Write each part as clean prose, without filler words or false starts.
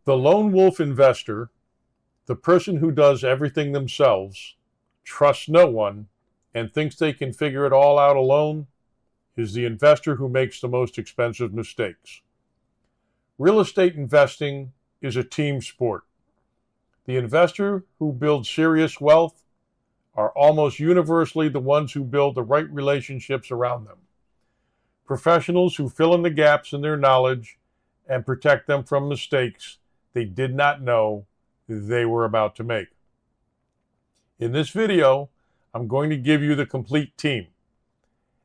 The lone wolf investor, the person who does everything themselves, trusts no one, and thinks they can figure it all out alone, is the investor who makes the most expensive mistakes. Real estate investing is a team sport. The investor who builds serious wealth are almost universally the ones who build the right relationships around them. Professionals who fill in the gaps in their knowledge and protect them from mistakes they did not know they were about to make. In this video, I'm going to give you the complete team.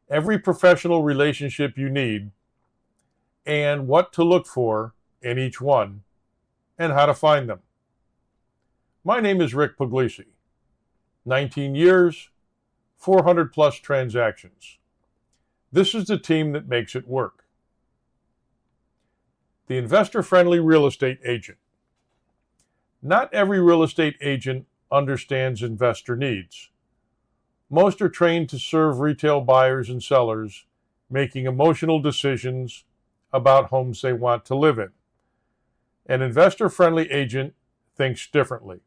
Every professional relationship you need, and what to look for in each one, and how to find them. My name is Rick Puglisi. 19 years, 400 plus transactions. This is the team that makes it work. The investor-friendly real estate agent. Not every real estate agent understands investor needs. Most are trained to serve retail buyers and sellers, making emotional decisions about homes they want to live in. An investor-friendly agent thinks differently.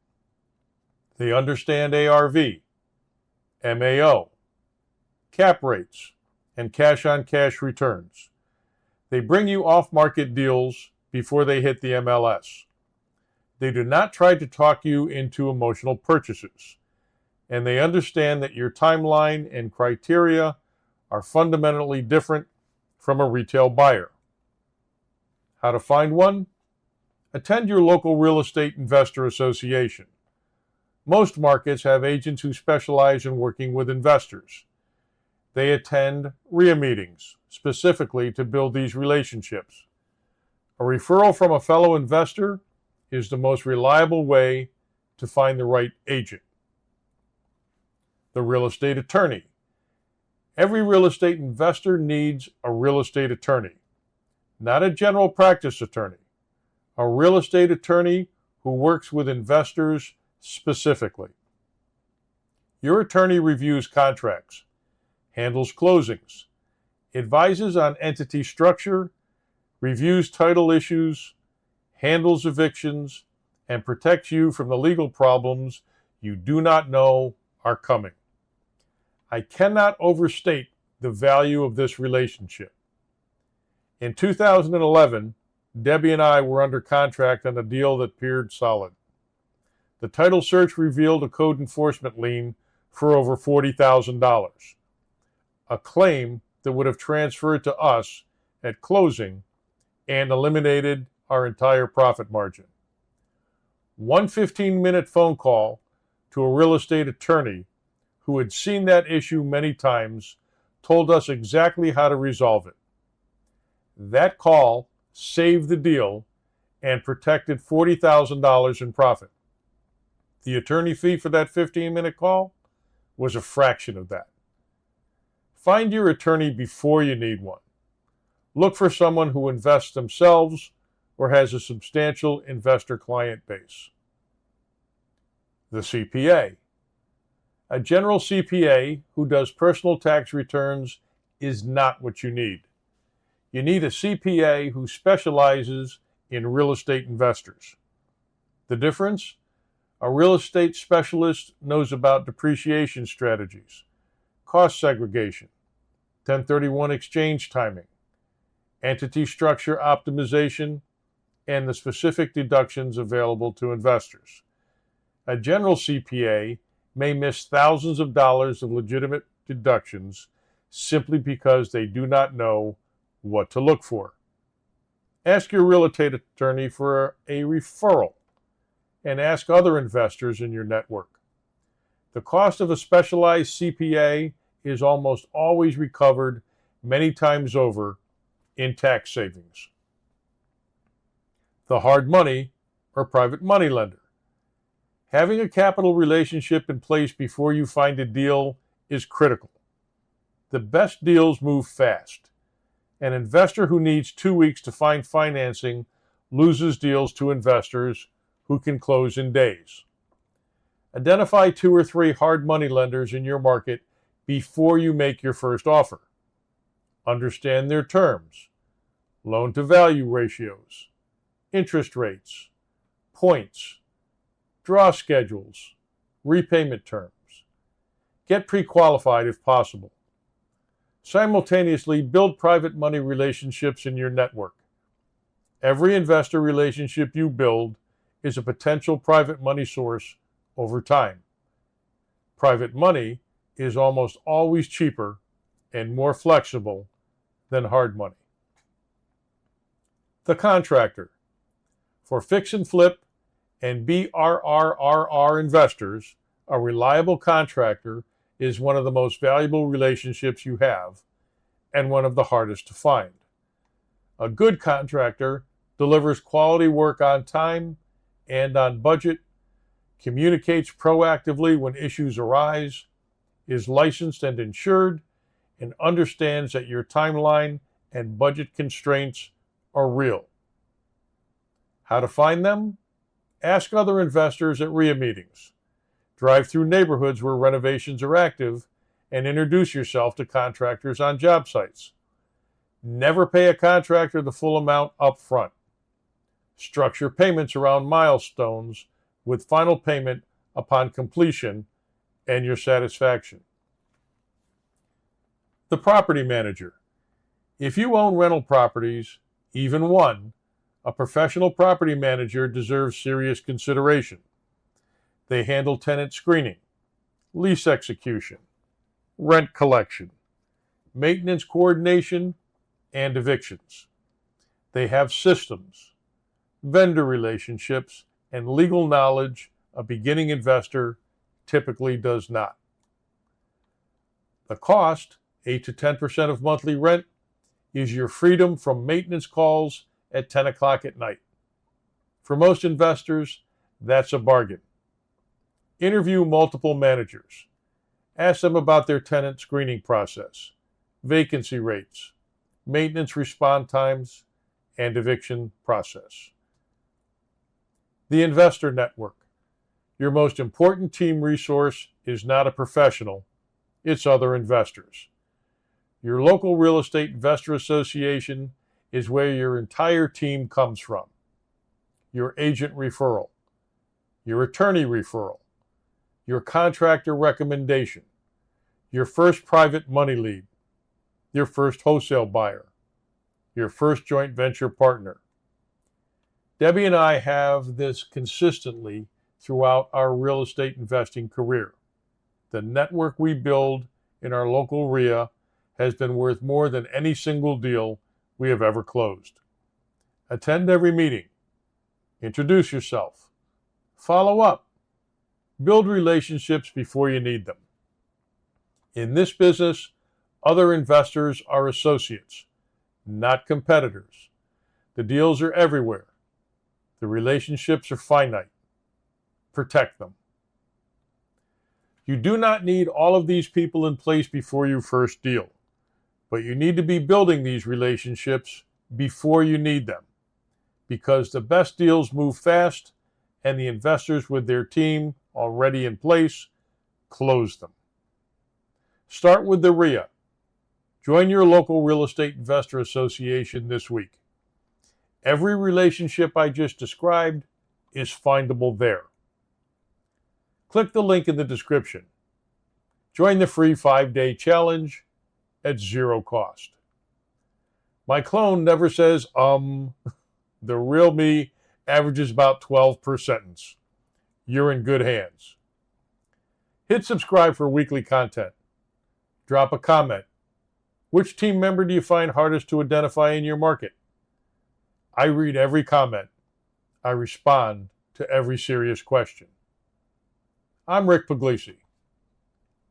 They understand ARV, MAO, cap rates, and cash-on-cash returns. They bring you off-market deals before they hit the MLS. They do not try to talk you into emotional purchases, and they understand that your timeline and criteria are fundamentally different from a retail buyer. How to find one? Attend your local real estate investor association. Most markets have agents who specialize in working with investors. They attend RIA meetings specifically to build these relationships. A referral from a fellow investor is the most reliable way to find the right agent. The real estate attorney. Every real estate investor needs a real estate attorney, not a general practice attorney. A real estate attorney who works with investors specifically. Your attorney reviews contracts, handles closings, advises on entity structure, reviews title issues, handles evictions, and protects you from the legal problems you do not know are coming. I cannot overstate the value of this relationship. In 2011, Debbie and I were under contract on a deal that appeared solid. The title search revealed a code enforcement lien for over $40,000, a claim that would have transferred to us at closing and eliminated our entire profit margin. One 15-minute phone call to a real estate attorney who had seen that issue many times told us exactly how to resolve it. That call saved the deal and protected $40,000 in profit. The attorney fee for that 15-minute call was a fraction of that. Find your attorney before you need one. Look for someone who invests themselves or has a substantial investor client base. The CPA. A general CPA who does personal tax returns is not what you need. You need a CPA who specializes in real estate investors. The difference? A real estate specialist knows about depreciation strategies, cost segregation, 1031 exchange timing, entity structure optimization, and the specific deductions available to investors. A general CPA may miss thousands of dollars of legitimate deductions simply because they do not know what to look for. Ask your real estate attorney for a referral and ask other investors in your network. The cost of a specialized CPA is almost always recovered many times over in tax savings. The hard money or private money lender. Having a capital relationship in place before you find a deal is critical. The best deals move fast. An investor who needs 2 weeks to find financing loses deals to investors who can close in days. Identify 2 or 3 hard money lenders in your market before you make your first offer. Understand their terms, loan-to-value ratios, interest rates, points, draw schedules, repayment terms. Get pre-qualified if possible. Simultaneously, build private money relationships in your network. Every investor relationship you build is a potential private money source over time. Private money is almost always cheaper and more flexible than hard money. The contractor. For fix and flip and BRRRR investors, a reliable contractor is one of the most valuable relationships you have and one of the hardest to find. A good contractor delivers quality work on time and on budget, communicates proactively when issues arise, is licensed and insured, and understands that your timeline and budget constraints are real. How to find them? Ask other investors at RIA meetings. Drive through neighborhoods where renovations are active and introduce yourself to contractors on job sites. Never pay a contractor the full amount up front. Structure payments around milestones with final payment upon completion and your satisfaction. The property manager. If you own rental properties, even one, a professional property manager deserves serious consideration. They handle tenant screening, lease execution, rent collection, maintenance coordination, and evictions. They have systems, vendor relationships, and legal knowledge a beginning investor typically does not. The cost, 8 to 10% of monthly rent, is your freedom from maintenance calls at 10 o'clock at night. For most investors, that's a bargain. Interview multiple managers. Ask them about their tenant screening process, vacancy rates, maintenance response times, and eviction process. The investor network. Your most important team resource is not a professional, it's other investors. Your local real estate investor association is where your entire team comes from. Your agent referral, your attorney referral, your contractor recommendation, your first private money lead, your first wholesale buyer, your first joint venture partner. Debbie and I have this consistently throughout our real estate investing career. The network we build in our local RIA has been worth more than any single deal we have ever closed. Attend every meeting. Introduce yourself. Follow up. Build relationships before you need them. In this business, other investors are associates, not competitors. The deals are everywhere. The relationships are finite. Protect them. You do not need all of these people in place before you first deal, but you need to be building these relationships before you need them, because the best deals move fast and the investors with their team already in place close them. Start with the RIA. Join your local real estate investor association this week. Every relationship I just described is findable there. Click the link in the description. Join the free 5-day challenge at zero cost. My clone never says, The real me averages about 12 per sentence. You're in good hands. Hit subscribe for weekly content. Drop a comment. Which team member do you find hardest to identify in your market? I read every comment. I respond to every serious question. I'm Rick Puglisi.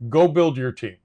Go build your team.